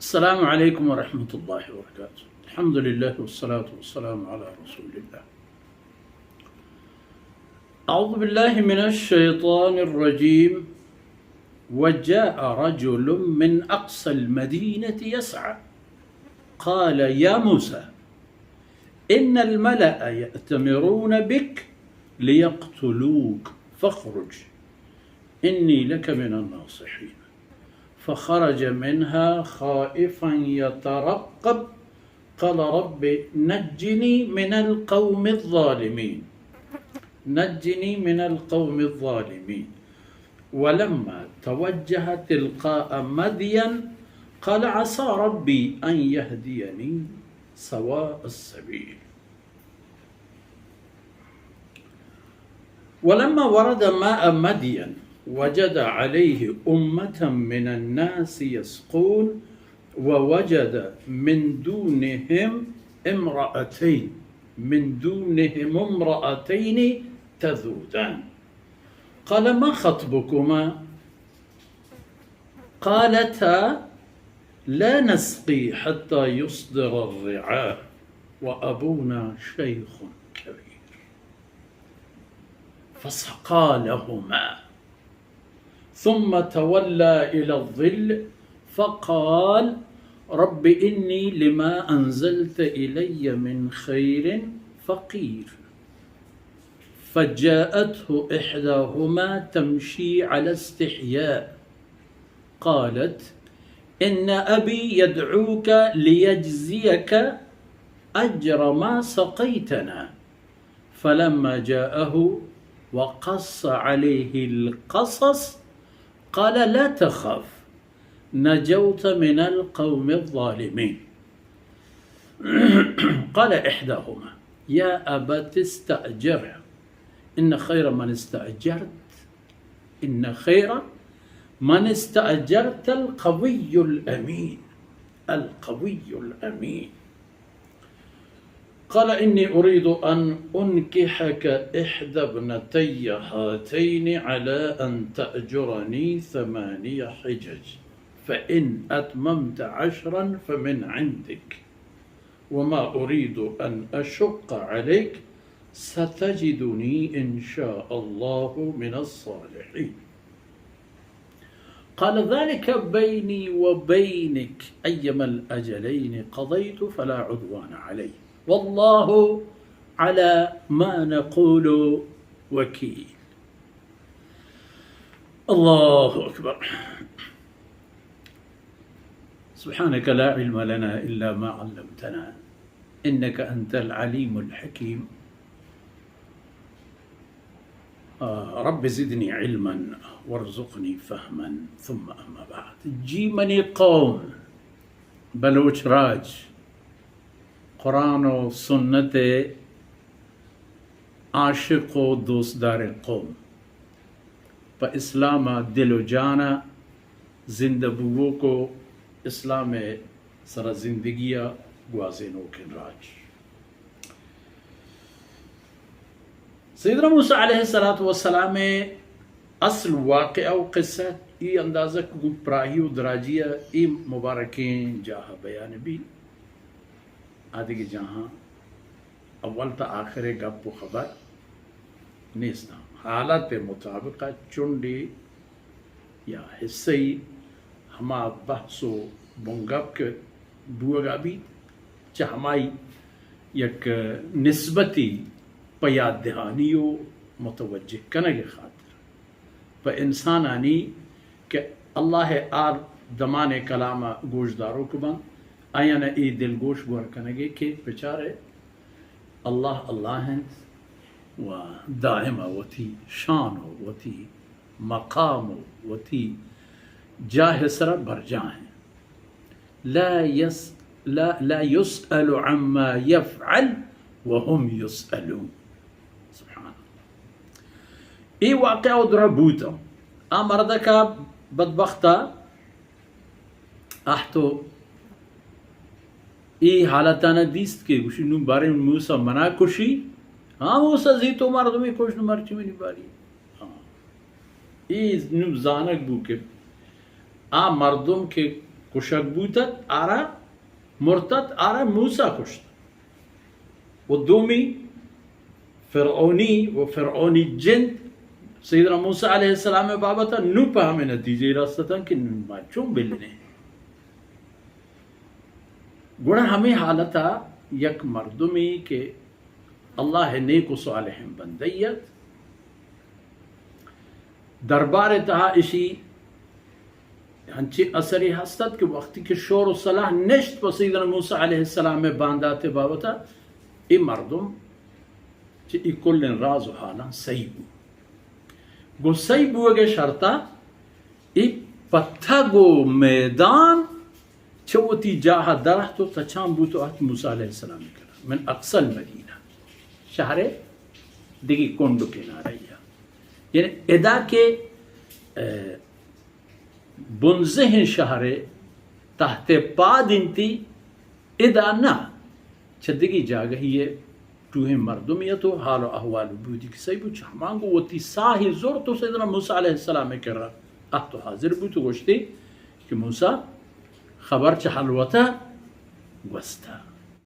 السلام عليكم ورحمة الله وبركاته. الحمد لله والصلاة والسلام على رسول الله. أعوذ بالله من الشيطان الرجيم. وجاء رجل من أقصى المدينة يسعى قال يا موسى إن الملأ يأتمرون بك ليقتلوك فاخرج إني لك من الناصحين. فخرج منها خائفا يترقب قال رب نجني من القوم الظالمين ولما توجه تلقاء مدين قال عسى ربي أن يهديني سواء السبيل. ولما ورد ماء مدين وجد عليه أمة من الناس يسقون ووجد من دونهم امرأتين تذودان. قال ما خطبكما؟ قالتا لا نسقي حتى يصدر الرعاء وأبونا شيخ كبير. فسقى لهما ثم تولى إلى الظل فقال رب إني لما أنزلت إلي من خير فقير. فجاءته إحداهما تمشي على استحياء قالت إن أبي يدعوك ليجزيك أجر ما سقيتنا. فلما جاءه وقص عليه القصص قال لا تخف نجوت من القوم الظالمين. قال إحداهما يا أبت استأجره إن خير من استأجرت القوي الأمين. قال إني أريد أن أنكحك إحدى ابنتي هاتين على أن تأجرني 8 حجج فإن أتممت 10 فمن عندك وما أريد أن أشق عليك ستجدني إن شاء الله من الصالحين. قال ذلك بيني وبينك أيما الأجلين قضيت فلا عدوان علي والله على ما نقول وكيل. الله أكبر. سبحانك لا علم لنا إلا ما علمتنا إنك أنت العليم الحكيم. رب زدني علما وارزقني فهما. ثم أما بعد. جيمني قوم بلوچ راج قرآن و سنت عاشق و دوستدار قوم پا اسلام دل و جانا زندبوو کو اسلام سر زندگی گوازینو کن راج. سیدنا موسیٰ علیہ السلام اصل واقعہ و قصہ ای اندازہ کو پراہی و دراجیہ ای مبارکین جاہا بیان بھی آدھگی جہاں اول تا آخر گپ و خبر نیستا حالت مطابقہ چنڈی یا حصی ہما بحث و بنگپ کے بوگا بھی چاہ ہمائی یک نسبتی پیاد دہانی و متوجہ کنگ خاطر پا انسان آنی کہ اللہ آر دمان کلام گوشداروں کو بند آیانا ای دل گوش بور کنگے کہ بچارے اللہ ہیں و دائمہ وتی شان ہو وتی مقام ہو وتی جاہ سر برجاں ہیں لا يسأل عما يفعل وهم يسألون. سبحان اللہ. ای واقعہ ادرا بوتا مردکا بدبختا احتو ای حالتانا دیست کے گوشی نو بارے موسیٰ منا کشی موسیٰ زیتو مردمی کش نو مرچی منی باری ای نو زانک بو کے مردم کے کشک بوتت آرا مرتد آرا موسى کشت و دومی فرعونی و فرعونی جن سیدنا موسیٰ علیہ السلام بابتا نو پا ہمیں نتیجے راستتا کہ ما چون بلنے گوڑا ہمیں حالتا یک مردمی کہ اللہ نیک و صالح بندیت دربار تہا اشی ہنچی اثری ہستت کہ وقتی کہ شور و صلاح نشت پا سیدنا موسیٰ علیہ السلام باندات بابتا ای مردم چی ای کلن راز و حالا صحیح بو گو صحیح بو اگے شرطا ای پتھا گو میدان چوتی جاہا درختو تچان بو تو آت موسیٰ علیہ السلام کرا من اقصى المدینہ شہر دیگی کنڈو کے ناریا یعنی ادا کے بنزہن شہر تحت پاد انتی ادا نا چھدگی جاگہ ہی توہیں مردمیتو حال و احوال بودی کی صحیح بو چہمانگو وطی ساہی زور تو سیدنا موسیٰ علیہ السلام کر رہا تو حاضر بو تو گوشتی کہ موسیٰ خبر چہ حلوتا گوستا